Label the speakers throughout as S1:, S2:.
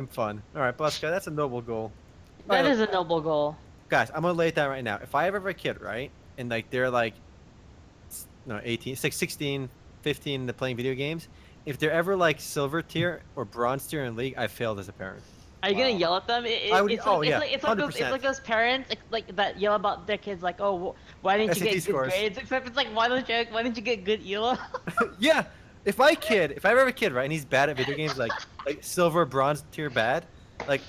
S1: fun. All right, Buska, that's a noble goal. All
S2: That
S1: right,
S2: is a noble goal.
S1: guys, I'm gonna lay it down right now. If I ever have a kid, right, and like they're like, no, 18, 16, 15, to playing video games. If they're ever like silver tier or bronze tier in league, I failed as a parent.
S2: Are you gonna
S3: Wow.
S2: yell at them?
S1: I would.
S2: It's like
S1: Oh yeah,
S2: it's
S1: 100%.
S2: like those parents like that yell about their kids like, oh, why didn't you
S1: SAT
S2: get good
S1: scores.
S2: grades? Except it's like, why didn't you get good ELO?
S1: Yeah. If my kid, if I ever have a kid, right, and he's bad at video games, like silver, bronze tier bad, like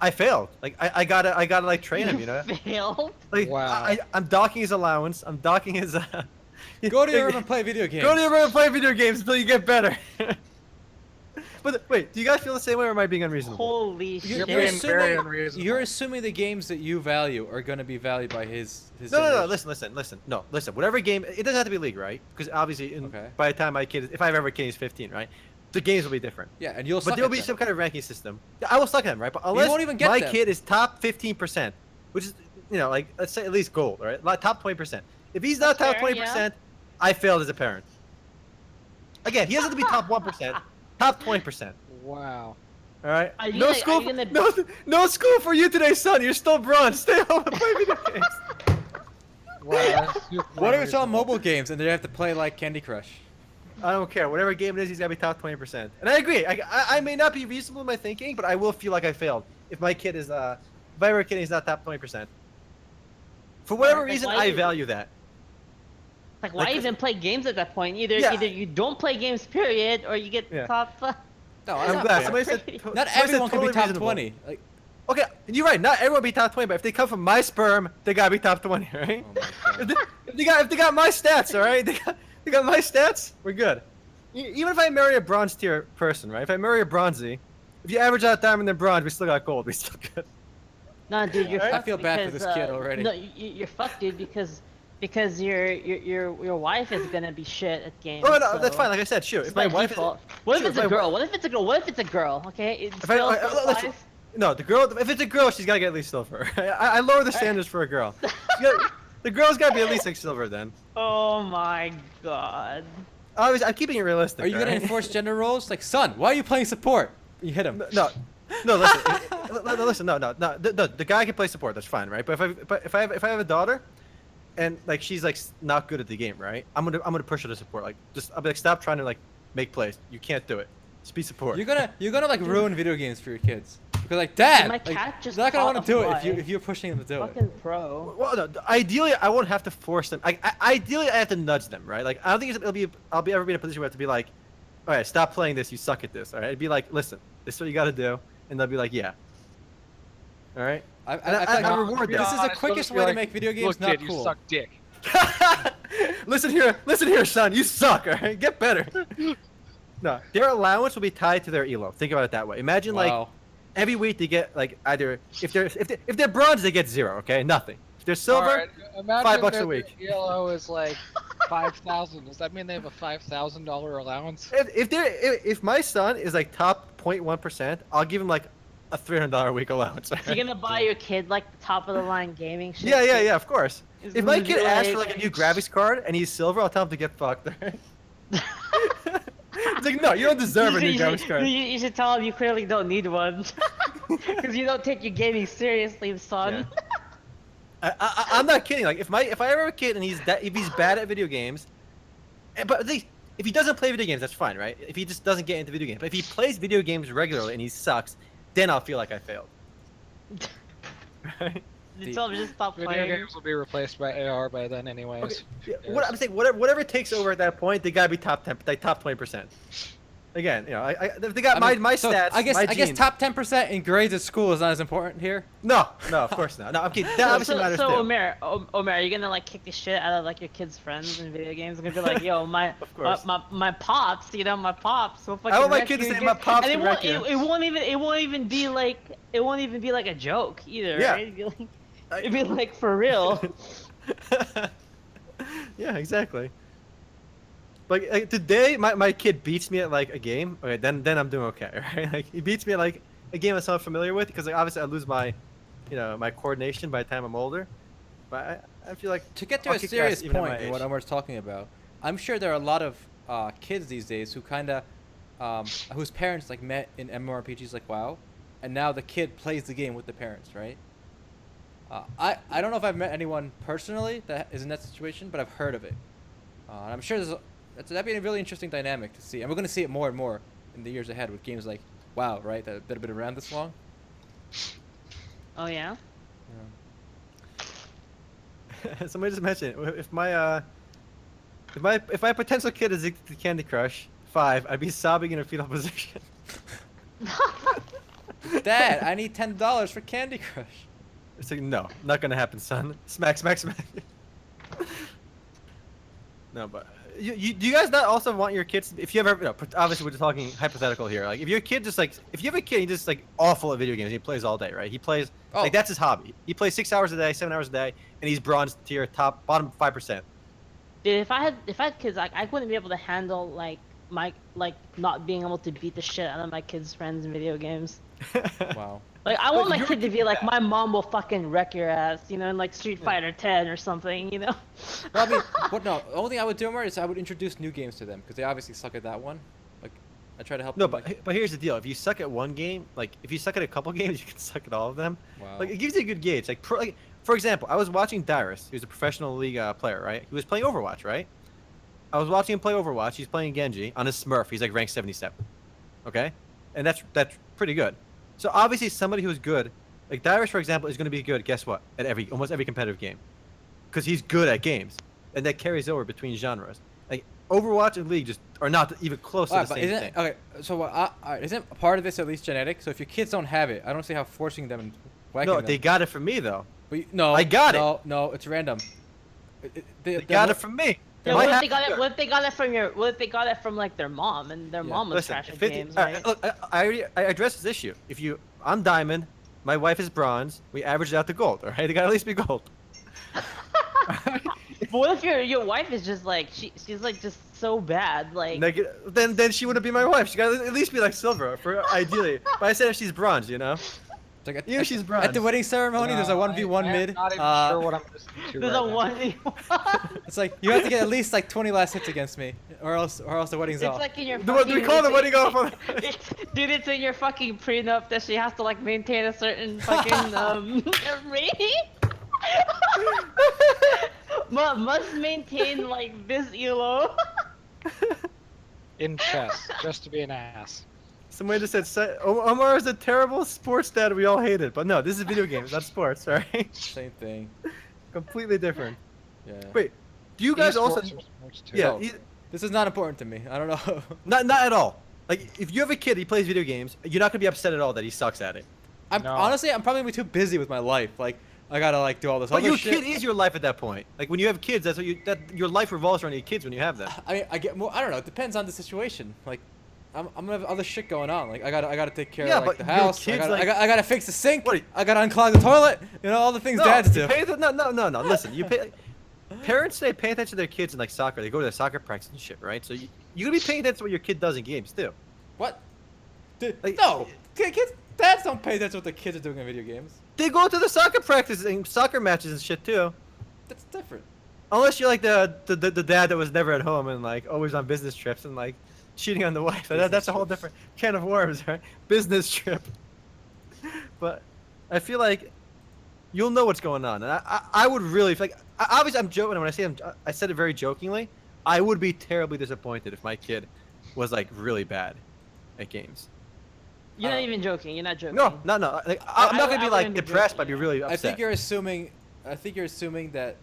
S1: I failed. Like I gotta like train him,
S2: You
S1: you know.
S2: failed.
S1: Like
S3: Wow.
S1: I'm docking his allowance. I'm docking his.
S4: Go to your room and play video games.
S1: Go to your room and play video games until you get better. But wait, do you guys feel the same way, or am I being unreasonable?
S2: Holy
S4: You're,
S2: shit!
S3: being very
S4: assuming,
S3: unreasonable.
S4: you're assuming the games that you value are going to be valued by his.
S1: No.
S4: generation.
S1: Listen. No, listen. Whatever game, it doesn't have to be league, right? Because obviously,
S4: Okay.
S1: by the time my kid, if I have ever a kid, he's 15, right? The games will be different.
S4: Yeah, and you'll.
S1: But
S4: suck
S1: there'll
S4: at
S1: be
S4: them.
S1: some kind of ranking system. I will suck at them, right? But unless
S4: won't even get
S1: my
S4: them.
S1: kid is top 15%, which is, like, let's say at least gold, right? Like top 20%. If he's not
S2: That's
S1: top
S2: fair,
S1: 20%, I failed as a parent. Again, he doesn't have to be top 1%, top 20%.
S3: Wow.
S1: All right.
S2: Are you
S1: No
S2: like-
S1: school.
S2: are you gonna-
S1: No school for you today, son. You're still bronze. Stay home and play video games.
S3: Wow. That's super
S4: What if it's all
S3: unreasonable.
S4: mobile games and they have to play like Candy Crush?
S1: I don't care. Whatever game it is, he's gotta be top 20%. And I agree. I may not be reasonable in my thinking, but I will feel like I failed if my kid is if I ever have a kid and he's not top 20%. For whatever
S2: Like,
S1: reason,
S2: why
S1: I
S2: is-
S1: value that.
S2: Like, why
S1: Like,
S2: even play games at that point? Either
S1: Yeah.
S2: you don't play games, period, or you get
S1: Yeah.
S2: top.
S4: No, that's
S1: I'm
S4: not
S1: glad
S4: fair.
S1: somebody said.
S2: Not
S1: somebody said
S4: Everyone can be
S1: totally
S4: top
S1: reasonable.
S4: 20. Like,
S1: Okay, you're right. Not everyone will be top 20, but if they come from my sperm, they gotta be top 20, right?
S4: oh my God.
S1: If they got my stats, all right, they got my stats, we're good. Even if I marry a bronze tier person, right? If I marry a bronzy, if you average out diamond and bronze, we still got gold. We still good.
S2: No, dude, you're
S1: I
S2: fucked.
S4: feel bad for
S2: because,
S4: this kid already.
S2: No, you're fucked, dude, because your wife is gonna be shit at games.
S1: Oh no, that's
S2: so
S1: fine. Like I said, shoot.
S2: it's
S1: If my
S2: by
S1: wife
S2: default. What if
S1: shoot,
S2: it's
S1: if
S2: a
S1: my-
S2: girl? What if it's a girl? What if it's a girl? Okay, it's
S1: If I,
S2: still
S1: listen, no, the girl. If it's a girl, she's gotta get at least silver. I lower the standards for a girl. The girl's gotta be at least like silver then.
S2: Oh my god.
S1: Obviously, I'm keeping it realistic.
S4: Are you gonna
S1: alright?
S4: enforce gender roles? Like, son, why are you playing support? You hit him.
S1: No, listen, no. The guy can play support. That's fine, right? But if I have a daughter, and like she's like not good at the game, right? I'm gonna push her to support. Like I'll be like, stop trying to like make plays. You can't do it. Just be support.
S4: You're gonna like ruin video games for your kids. Because like, Dad,
S2: My
S4: like,
S2: cat just
S4: they're not gonna
S2: caught
S4: want to do
S2: a
S4: it if
S2: fly.
S4: you're pushing them to do it.
S2: Fucking pro.
S1: Well, no, ideally, I won't have to force them. Ideally, I have to nudge them, right? Like, I don't think I'll ever be in a position where I have to be like, all right, stop playing this. You suck at this. All right, it'd be like, listen, this is what you got to do, and they'll be like, yeah. All right.
S4: I
S1: And
S4: feel like
S1: I reward
S4: this
S1: them.
S4: is the quickest way to make video games
S3: Look,
S4: not
S3: kid,
S4: cool.
S3: you suck dick.
S1: listen here, son. You suck. All right, get better. No, their allowance will be tied to their elo. Think about it that way. Imagine like
S4: Wow.
S1: every week they get like either if they're bronze they get 0. Okay, nothing. If they're silver,
S3: Alright, imagine
S1: $5 a
S3: that
S1: week.
S3: their ELO is like 5,000. Does that mean they have a $5,000 allowance?
S1: if my son is like top 0.1%, I'll give him like a $300 a week allowance.
S2: You're gonna buy your kid like the top of the line gaming shit.
S1: Yeah, of course.
S2: It's
S1: If my
S2: gonna be
S1: kid asks for like a new graphics card and he's silver, I'll tell him to get fucked. It's like, no, you don't deserve a new graphics card.
S2: You should tell him you clearly don't need one. Because you don't take your gaming seriously, son.
S1: I'm not kidding. Like if I ever have a kid and if he's bad at video games, but at least if he doesn't play video games, that's fine, right? If he just doesn't get into video games, but if he plays video games regularly and he sucks, then I'll feel like I failed. Right?
S2: You tell him just stop
S3: Video
S2: playing.
S3: games will be replaced by AR by then, anyways.
S1: Okay. Yeah,
S3: Who
S1: what
S3: cares?
S1: I'm saying, whatever takes over at that point, they gotta be top 10, like top 20%. Again, if they got my
S4: So,
S1: stats,
S4: I guess
S1: my
S4: I guess
S1: genes-
S4: top 10% in grades at school is not as important here.
S1: No, of course not. No, I'm kidding. That obviously matters
S2: so
S1: too.
S2: Omer, are you gonna like kick the shit out of like your kids' friends in video games? You're gonna be like, yo,
S1: Of course.
S2: my pops, my pops. Will fucking
S1: I want my
S2: wreck
S1: kid to
S2: you
S1: say,
S2: and
S1: "My
S2: get-"
S1: pops
S2: and
S1: can wreck you.
S2: it won't even be like a joke either.
S1: Yeah.
S2: Right? It'd be like for real.
S1: Yeah, exactly. Like today, my kid beats me at like a game. Okay, then I'm doing okay, right? Like he beats me at like a game I'm somewhat familiar with because like obviously I lose my, my coordination by the time I'm older. But I feel like
S4: To get to
S1: I'll
S4: a
S1: kick
S4: serious
S1: ass even at
S4: point
S1: my
S4: in what
S1: age.
S4: Omer's talking about, I'm sure there are a lot of kids these days who kind of whose parents like met in MMORPGs like WoW, and now the kid plays the game with the parents, right? I don't know if I've met anyone personally that is in that situation, but I've heard of it. And I'm sure that'd be a really interesting dynamic to see, and we're gonna see it more and more in the years ahead with games like WoW, right? That have been around this long.
S2: Oh yeah.
S4: Yeah.
S1: Somebody just mentioned if my potential kid is addicted to Candy Crush 5, I'd be sobbing in a fetal position.
S4: Dad, I need $10 for Candy Crush.
S1: It's like, no, not gonna happen, son. Smack, smack, smack. No, but do you guys not also want your kids? If you ever, obviously we're just talking hypothetical here. Like, if your kid just like, if you have a kid, he's just like awful at video games. He plays all day, right? He plays like that's his hobby. He plays 6 hours a day, 7 hours a day, and he's bronze tier, bottom 5%.
S2: Dude, if I had kids, like I wouldn't be able to handle like not being able to beat the shit out of my kids' friends in video games.
S4: Wow.
S2: Like I want my
S1: your
S2: kid to
S1: kid
S2: be like,
S1: bad.
S2: my mom will fucking wreck your ass, you know, in like Street Fighter 10 or something, you know.
S4: Well, I mean, no. The only thing I would do, Omer, is I would introduce new games to them because they obviously suck at that one. Like, I try to help.
S1: No,
S4: them,
S1: but here's the deal. If you suck at one game, like if you suck at a couple games, you can suck at all of them.
S4: Wow.
S1: Like it gives you a good gauge. Like for example, I was watching Dyrus, who's a professional league player, right? He was playing Overwatch, right? I was watching him play Overwatch. He's playing Genji on his Smurf. He's like ranked 77. Okay, and that's pretty good. So obviously somebody who's good, like Dyrus, for example, is going to be good. Guess what? At almost every competitive game, because he's good at games, and that carries over between genres. Like Overwatch and League just are not even close to the same thing.
S4: Okay, so isn't part of this at least genetic? So if your kids don't have it, I don't see how forcing them and whacking
S1: No,
S4: them.
S1: they got it from me though.
S4: But no,
S1: I got it.
S4: No, it's random.
S1: They got it from me.
S2: Yeah,
S1: My
S2: what if
S1: half-
S2: they got it? What if they got it from what if they got it from like their mom and their mom was
S1: Listen,
S2: trash at
S1: 50
S2: games,
S1: all right,
S2: right?
S1: look, I addressed this issue. I'm diamond, my wife is bronze. We averaged out to gold. All right, they got to at least be gold.
S2: But what if your wife is just like she's like just so bad, like
S1: Then she wouldn't be my wife. She got to at least be like silver for ideally. But I said if she's bronze, you know.
S4: It's like
S1: You know she's bronze.
S4: at the wedding ceremony, there's a 1v1
S3: I'm
S4: mid.
S3: not even sure what I'm listening to
S2: there's
S3: right
S2: a
S3: now.
S2: 1v1.
S4: It's like you have to get at least like 20 last hits against me, or else the wedding's
S2: It's
S4: off.
S2: like in your
S1: Do
S2: fucking,
S1: we call the wedding off?
S2: Dude, it's in your fucking prenup that she has to like maintain a certain fucking rating. Must maintain like this elo.
S3: In chess, just to be an ass.
S1: Somebody just said Omar is a terrible sports dad we all hated. But no, this is video games, not sports. All right,
S4: Same thing.
S1: completely different.
S4: Yeah.
S1: Wait, do you guys also?
S3: Esports are sports too.
S1: Yeah,
S4: No. This is not important to me. I don't know.
S1: not at all. Like if you have a kid, he plays video games. You're not gonna be upset at all that he sucks at it.
S3: No.
S4: Honestly, I'm probably gonna be too busy with my life. Like I gotta like do all this
S1: But
S4: other
S1: your
S4: shit.
S1: kid is your life at that point. Like when you have kids, that's what your life revolves around your kids when you have them.
S4: I mean, I get more. I don't know. It depends on the situation. Like, I'm gonna have other shit going on. Like, I gotta take care
S1: Yeah,
S4: of like
S1: but
S4: the
S1: your
S4: house.
S1: kids,
S4: I gotta fix the sink.
S1: What are you-
S4: I gotta unclog the toilet. You know, all the things dads do.
S1: No. Listen, you pay. Parents say pay attention to their kids in like soccer. They go to their soccer practice and shit, right? So you gotta be paying attention to what your kid does in games too.
S4: What? Dude,
S1: Like-
S4: no. Kids, dads don't pay attention to what their kids are doing in video games.
S1: They go to the soccer practices and soccer matches and shit too.
S4: That's different.
S1: Unless you're like the dad that was never at home and like always on business trips and like cheating on the wife. That's a whole different can of worms, right? Business trip. But I feel like you'll know what's going on, and I would really like. Obviously, I'm joking when I say I said it very jokingly. I would be terribly disappointed if my kid was like really bad at games.
S2: You're not even joking. You're not joking.
S1: No. Like, I'm not gonna
S2: I
S1: be like
S2: wouldn't be
S1: depressed, but I'd
S2: joking,
S1: be really
S4: I
S1: upset.
S4: think you're assuming. I think you're assuming that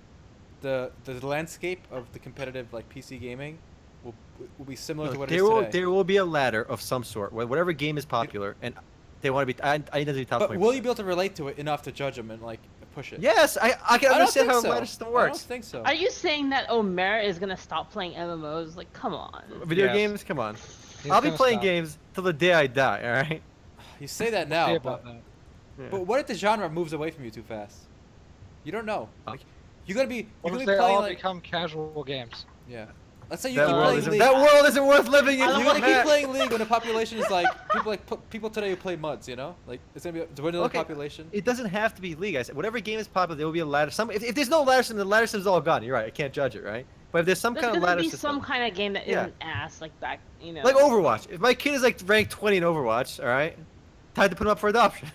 S4: the landscape of the competitive like PC gaming will be similar to what it is today.
S1: There will be a ladder of some sort where whatever game is popular and they want to be. I need to be top.
S4: But
S1: 20%.
S4: will you be able to relate to it enough to judge them and like push it?
S1: Yes, I can
S4: I don't
S1: understand
S4: think
S1: how
S4: so.
S1: a ladder system
S4: I
S1: works.
S4: don't think so.
S2: Are you saying that Omer is gonna stop playing MMOs? Like, come on.
S1: Video
S3: Yes.
S1: games, come on.
S3: He's
S1: I'll be
S3: gonna
S1: playing
S3: stop.
S1: games till the day I die. All right.
S4: You say that
S3: See
S4: now,
S3: about
S4: but,
S3: that.
S4: but what if the genre moves away from you too fast? You don't know. Like, you're gonna be
S3: What
S4: you're
S3: if
S4: gonna
S3: they
S4: be playing
S3: all
S4: like
S3: become casual games?
S4: yeah. Let's say you
S1: That
S4: keep
S1: world,
S4: playing
S1: isn't,
S4: League.
S1: that world isn't worth living in.
S2: I don't
S4: You're
S2: wanna
S4: gonna
S1: Matt.
S4: keep playing League when the population is like people today who play MUDs. You know, like it's gonna be a dwindling
S1: Okay.
S4: population.
S1: It doesn't have to be League. I said whatever game is popular, there will be a ladder. If there's no ladder system, the ladder system's all gone. You're right. I can't judge it, right? But if there's some
S2: There's
S1: kind of
S2: gonna
S1: ladder
S2: be
S1: system,
S2: some kind of game that
S1: Yeah.
S2: isn't ass like that, you know.
S1: like Overwatch. If my kid is like ranked 20 in Overwatch, all right, time to put him up for adoption.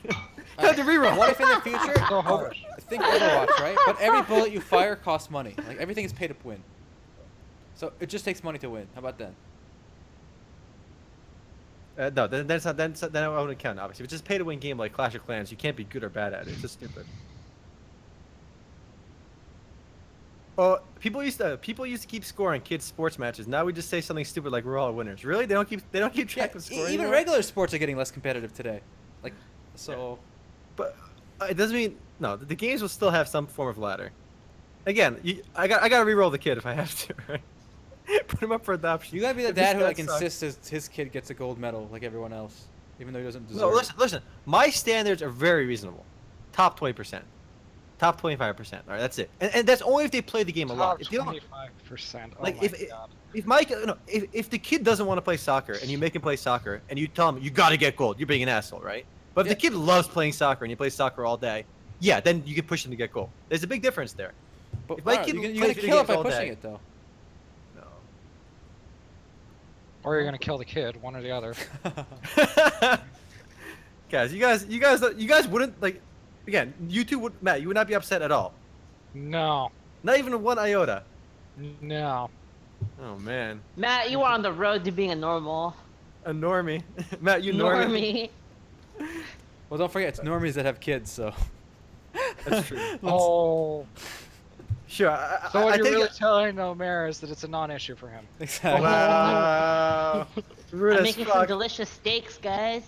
S1: Time to reroll.
S4: What if in the future,
S3: So harsh.
S4: think Overwatch, right? But every bullet you fire costs money. Like everything is pay to win. So it just takes money to win. How about that?
S1: No, then that's not. Then I wouldn't count. Obviously, if it's just pay to win game like Clash of Clans, you can't be good or bad at it. It's just stupid. Oh, people used to keep score in kids' sports matches. Now we just say something stupid like we're all winners. Really? They don't keep track of score
S4: Even
S1: anymore?
S4: regular sports are getting less competitive today. Like, so.
S1: But it doesn't mean no. The games will still have some form of ladder. Again, I gotta re-roll the kid if I have to. Right? Put him up for adoption.
S4: You gotta be the
S1: If this
S4: dad who
S1: guy
S4: like
S1: sucks.
S4: insists his kid gets a gold medal like everyone else, even though he doesn't deserve
S1: No,
S4: it.
S1: listen. My standards are very reasonable. Top 20%, top 25%. All right, that's it. And that's only if they play the game a lot.
S3: Top
S1: If they don't,
S3: 25%. Oh
S1: like
S3: my
S1: if
S3: god.
S1: if my no, if the kid doesn't want to play soccer and you make him play soccer and you tell him you gotta get gold, you're being an asshole, right? But if the
S4: Yeah.
S1: kid loves playing soccer and he plays soccer all day, yeah, then you can push him to get gold. There's a big difference there.
S4: But
S1: if my
S4: wow,
S1: kid
S4: you're
S1: plays
S4: gonna
S1: video
S4: kill it
S1: games
S4: by
S1: all
S4: pushing
S1: day-
S4: it though.
S1: No.
S3: Or you're gonna kill the kid, one or the other.
S1: Guys, you guys wouldn't like. Again, you two would Matt. You would not be upset at all.
S3: No.
S1: Not even one iota.
S3: No.
S1: Oh man,
S2: Matt, you are on the road to being a normal.
S1: a normie. Matt, you normie.
S2: Normie.
S4: Well, don't forget it's normies that have kids, so.
S1: That's true.
S3: Oh.
S1: Sure.
S3: So
S1: I
S3: what you're
S1: think
S3: really telling Omer is that it's a non-issue for him.
S4: Exactly.
S1: Wow. Rude
S2: I'm
S1: as
S2: making some
S1: fuck.
S2: delicious steaks, guys.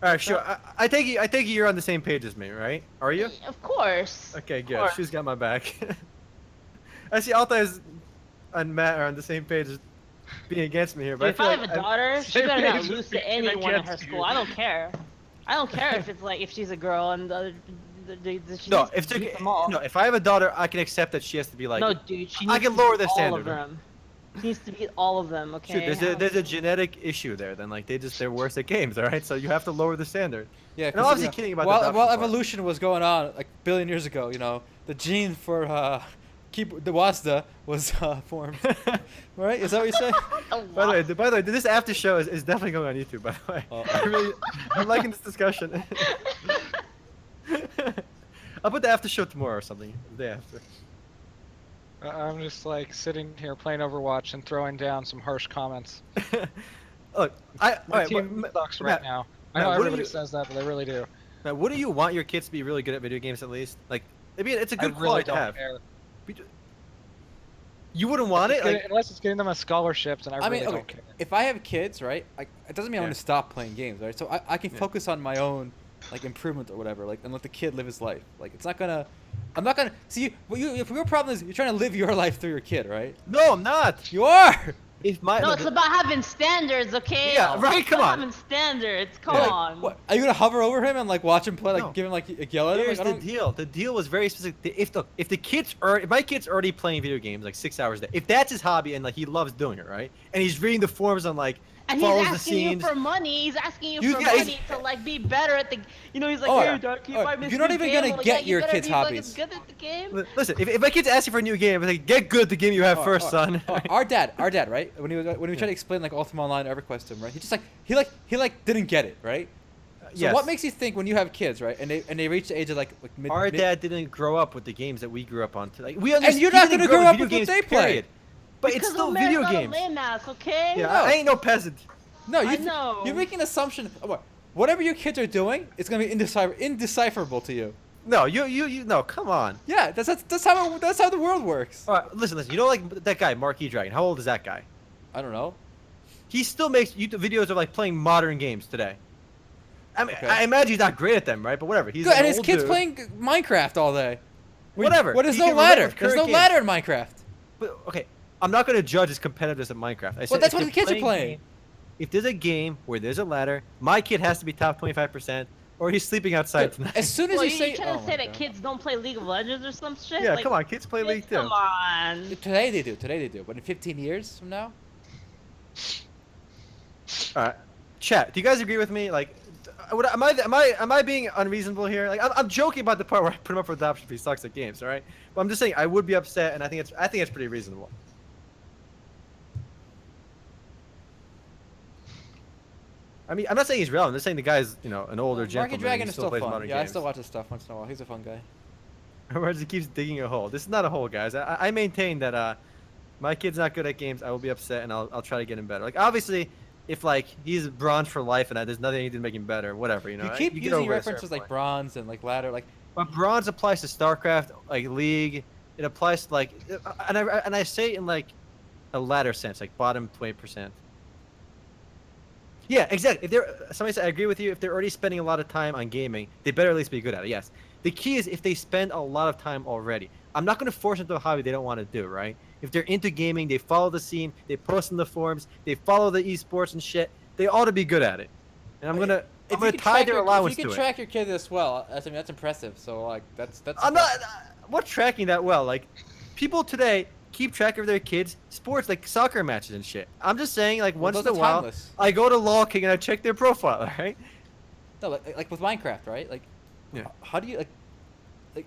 S1: All right, sure. I take you you're on the same page as me, right? Are you?
S2: Of course.
S1: Okay, good.
S2: course.
S1: She's got my back. I see Alta and Matt are on the same page as being against me here, but
S2: If
S1: I
S2: I
S1: feel
S2: have a
S1: like
S2: daughter, she
S3: Same
S2: better not
S3: page as
S2: lose
S3: being
S2: to anyone in her
S3: against
S2: school.
S3: you.
S2: I don't care. I don't care if it's like if she's a girl and she
S1: no,
S2: needs to
S1: if
S2: beat them all.
S1: no, if I have a daughter, I can accept that she has to be like.
S2: No, dude, she needs
S1: I can
S2: to
S1: lower
S2: beat
S1: the
S2: all
S1: standard.
S2: of them. She needs to beat all of them. Okay.
S1: Shoot, there's a genetic issue there. Then like they're worse at games, all right? So you have to lower the standard.
S4: Yeah,
S1: And I'm
S4: 'cause,
S1: obviously kidding about the
S4: while
S1: adoption
S4: while
S1: part.
S4: evolution was going on like a billion years ago, you know, the gene for keep the Wasta was formed. Right? Is that what you say?
S1: By the way, this after show is definitely going on YouTube. By the way,
S4: Uh-oh.
S1: I'm liking this discussion. I'll put the after show tomorrow or something. The day after.
S3: I'm just like sitting here playing Overwatch and throwing down some harsh comments.
S1: Look, all
S3: My
S1: right,
S3: team
S1: but,
S3: sucks right
S1: Matt,
S3: now.
S1: Matt,
S3: I know
S1: what do
S3: everybody
S1: you-
S3: says that, but they really do.
S1: Matt, what do you want your kids to be really good at video games at least? Like, maybe it's a
S3: I
S1: good
S3: really
S1: quality to
S3: don't
S1: have.
S3: care.
S1: You wouldn't want it? Like,
S3: Unless it's getting them a scholarship, then I really
S4: mean, okay,
S3: don't care.
S4: if I have kids, right, it doesn't mean I'm
S1: Yeah.
S4: gonna stop playing games, right? So I can
S1: Yeah.
S4: focus on my own, like improvement or whatever, like, and let the kid live his life. Like, it's not gonna, I'm not gonna see. If your problem is you're trying to live your life through your kid, right?
S1: no, I'm not.
S4: You are.
S1: If my
S2: No, it's about having standards, okay?
S1: Yeah, right,
S2: It's
S1: come
S2: about
S1: on.
S2: having standards. Come
S4: Like,
S2: on.
S4: what, are you gonna hover over him and like watch him play, like
S1: No.
S4: give him like yell at him?
S1: Here's
S4: Like, I
S1: the
S4: don't-
S1: deal. The deal was very specific. If the kids are, if my kid's already playing video games like 6 hours a day, if that's his hobby and like he loves doing it, right? And he's reading the forums on like
S2: And
S1: follows
S2: he's
S1: the
S2: asking you
S1: scenes.
S2: for money. He's asking you
S1: You
S2: for
S1: guys-
S2: money to like be better at the. You know, he's like,
S4: Oh,
S2: hey,
S4: yeah.
S2: Dad, can
S4: Oh,
S2: you buy me
S4: you're
S2: this
S4: not
S2: new
S4: even
S2: game?
S4: gonna
S2: I'm like,
S4: get
S2: yeah,
S4: your
S2: you better
S4: kids'
S2: be, like,
S4: hobbies.
S2: as good at the game.
S1: Listen, if my kid's asking for a new game, I'm like, get good at the game you have first, son.
S4: Our dad, right? When we tried to explain like Ultima Online or EverQuest to him, right? He just like he didn't get it, right? So
S1: Yes.
S4: what makes you think when you have kids, right? And they reach the age of like mid.
S1: Our
S4: mid-
S1: dad didn't grow up with the games that we grew up on. Like we
S4: And
S1: understand.
S4: you're not gonna grow up with what they play.
S1: Period. But
S2: Because
S1: it's still
S2: Omer's
S1: video
S2: not
S1: games.
S2: A lame ass, okay?
S1: Yeah,
S4: No.
S1: I ain't no peasant.
S4: No,
S2: I know.
S4: you're making an assumption. Whatever your kids are doing, it's gonna be indecipherable to you.
S1: No, you no, come on.
S4: Yeah, that's how the world works.
S1: All right, listen. You know, like that guy, Marquis Dragon. How old is that guy?
S4: I don't know.
S1: He still makes YouTube videos of like playing modern games today. I mean,
S4: Okay.
S1: I imagine he's not great at them, right? But whatever. He's
S4: Good,
S1: an
S4: and his
S1: old
S4: kids
S1: dude.
S4: playing Minecraft all day.
S1: Whatever.
S4: What? There's
S1: He
S4: no
S1: can relate
S4: ladder.
S1: with
S4: There's no
S1: current
S4: ladder in Minecraft.
S1: But okay, I'm not gonna judge his competitiveness at Minecraft. I said
S4: Well, that's
S1: if
S4: what the kids are
S1: they're
S4: playing.
S1: If there's a game where there's a ladder, my kid has to be top 25%, or he's sleeping outside tonight.
S4: As soon as
S2: Well,
S4: you
S2: you
S4: say,
S2: trying to
S4: oh
S2: say
S4: my
S2: that
S4: God.
S2: kids don't play League of Legends or some shit?
S1: Yeah,
S2: Like,
S1: come on, kids play League too.
S2: Come on.
S4: Today they do. But in 15 years from now,
S1: All right, chat. Do you guys agree with me? Like, am I being unreasonable here? Like, I'm joking about the part where I put him up for adoption if he sucks at games. All right, but I'm just saying I would be upset, and I think it's pretty reasonable. I mean, I'm not saying he's relevant. I'm just saying the guy's, you know, an older
S4: Marky
S1: gentleman.
S4: Dragon
S1: He
S4: is
S1: still
S4: still
S1: plays
S4: fun.
S1: modern
S4: Yeah, I
S1: games.
S4: still watch his stuff once in a while. He's a fun guy.
S1: He keeps digging a hole. This is not a hole, guys. I maintain that my kid's not good at games. I will be upset, and I'll try to get him better. Like, obviously, if like he's bronze for life and there's nothing I can do to make him better, whatever, you know.
S4: You keep
S1: get
S4: using
S1: over it at a
S4: references
S1: certain
S4: like
S1: point.
S4: bronze and like ladder, like
S1: But bronze applies to StarCraft, like League. It applies to like, and I say it in like a ladder sense, like bottom 20%. Yeah, exactly. If they're somebody said, I agree with you. If they're already spending a lot of time on gaming, they better at least be good at it. Yes. The key is if they spend a lot of time already. I'm not going to force them to a hobby they don't want to do, right? If they're into gaming, they follow the scene, they post in the forums, they follow the esports and shit. They ought to be good at it. And I'm gonna tie their allowance
S4: if you
S1: to
S4: can
S1: it.
S4: track your kid this well, I mean that's impressive. So like that's.
S1: I'm not.
S4: impressive.
S1: What tracking that well? Like, people today keep track of their kids' sports, like soccer matches and shit. I'm just saying, like, once
S4: those
S1: in a
S4: are
S1: while,
S4: timeless.
S1: I go to Law King and I check their profile, right?
S4: No, like with Minecraft, right? Like,
S1: Yeah.
S4: how do you like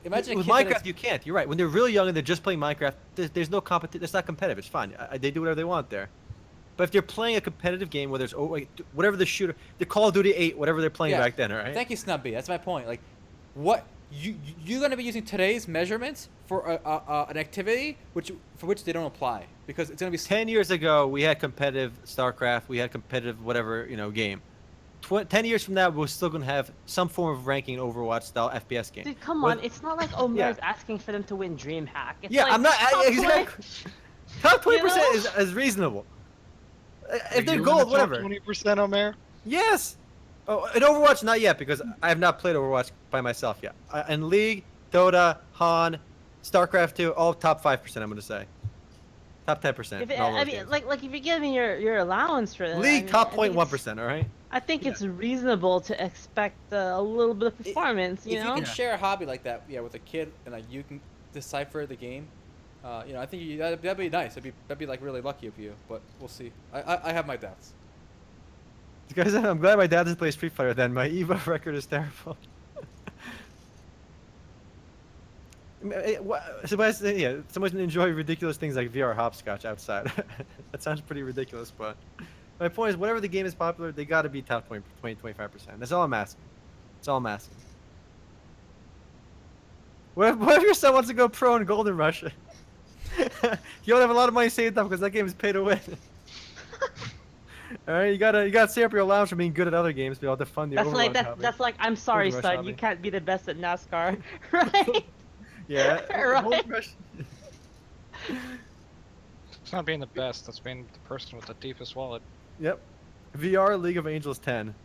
S4: imagine
S1: With
S4: a kid that
S1: Minecraft, you can't. You're right. When they're really young and they're just playing Minecraft, there's no competition. It's not competitive. It's fine. They do whatever they want there. But if they're playing a competitive game where there's whatever the shooter, the Call of Duty 8, whatever they're playing back then, all right?
S4: Thank you, Snubby. That's my point. Like, what you're gonna be using today's measurements for an activity for which they don't apply because it's gonna be
S1: 10 years ago, we had competitive StarCraft. We had competitive whatever, you know, game. 10 years from now, we're still going to have some form of ranking Overwatch style FPS game.
S2: Dude, come
S1: Well,
S2: on. It's not like Omer is asking for them to win DreamHack. It's
S1: Yeah,
S2: like,
S1: I'm not.
S2: top
S1: Exactly. Top 20%
S2: You know?
S1: is reasonable.
S3: Are
S1: If they're
S3: you in
S1: gold,
S3: the top
S1: whatever.
S3: 20%, Omer?
S1: Yes. Oh, in Overwatch, not yet because I have not played Overwatch by myself yet. In League, Dota, Han, StarCraft 2, all top 5%. I'm going to say. Top 10%.
S2: If
S1: in all
S2: I
S1: those
S2: mean,
S1: games.
S2: like if you're giving your allowance for that,
S1: League, top
S2: I think
S1: 0.1%. All right.
S2: I think it's reasonable to expect a little bit of performance. You
S4: if
S2: know.
S4: you can share a hobby like that, yeah, with a kid and like you can decipher the game, you know, I think that'd be nice. That'd be like really lucky of you, but we'll see. I have my doubts.
S1: Guys, I'm glad my dad doesn't play Street Fighter then. My EVO record is terrible. Someone's gonna enjoy ridiculous things like VR hopscotch outside. That sounds pretty ridiculous, but my point is, whatever the game is popular, they gotta be top 25%. That's all I'm asking. That's all I'm asking. What if your son wants to go pro in Golden Rush? You don't have a lot of money saved up because that game is pay to win. All right, you gotta save up your allowance for being good at other games, but you'll have to fund the
S2: That's like
S1: Overwatch hobby.
S2: that's like I'm sorry,
S1: Rush
S2: son.
S1: hobby.
S2: You can't be the best at NASCAR, right?
S1: Yeah.
S2: Right.
S1: Golden Rush.
S3: It's not being the best. That's being the person with the deepest wallet.
S1: Yep. VR League of Angels 10.